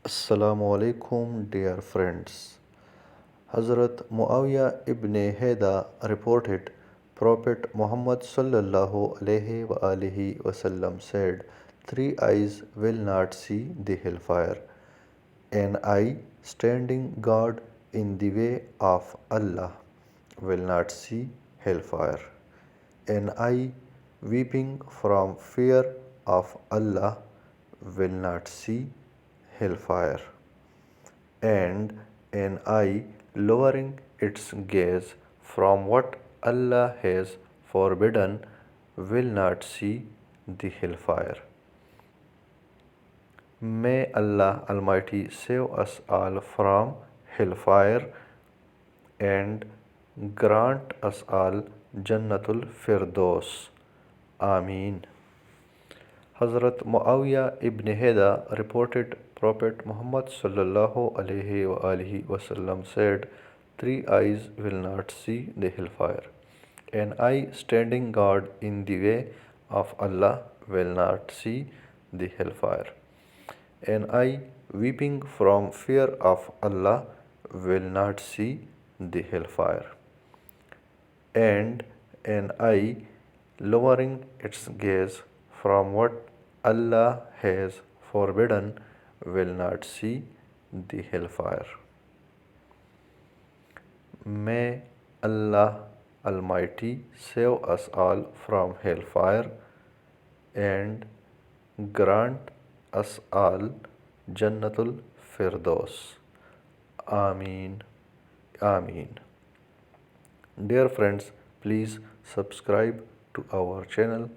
Assalamu alaikum, dear friends. Hazrat Muawiyah ibn Haida reported Prophet Muhammad sallallahu alaihi wasallam said, "Three eyes will not see the hellfire: an eye standing guard in the way of Allah will not see hellfire; an eye weeping from fear of Allah will not see hellfire; and an eye lowering its gaze from what Allah has forbidden will not see the hellfire." May Allah Almighty save us all from hellfire and grant us all Jannatul Firdaus. Ameen. Hazrat Muawiyah ibn Haida reported Prophet Muhammad sallallahu alaihi wasallam said, "Three eyes will not see the hellfire. An eye standing guard in the way of Allah will not see the hellfire. An eye weeping from fear of Allah will not see the hellfire. And an eye lowering its gaze from what Allah has forbidden will not see the hellfire." May Allah Almighty save us all from hellfire and grant us all Jannatul Firdaus. Ameen. Ameen. Dear friends, please subscribe to our channel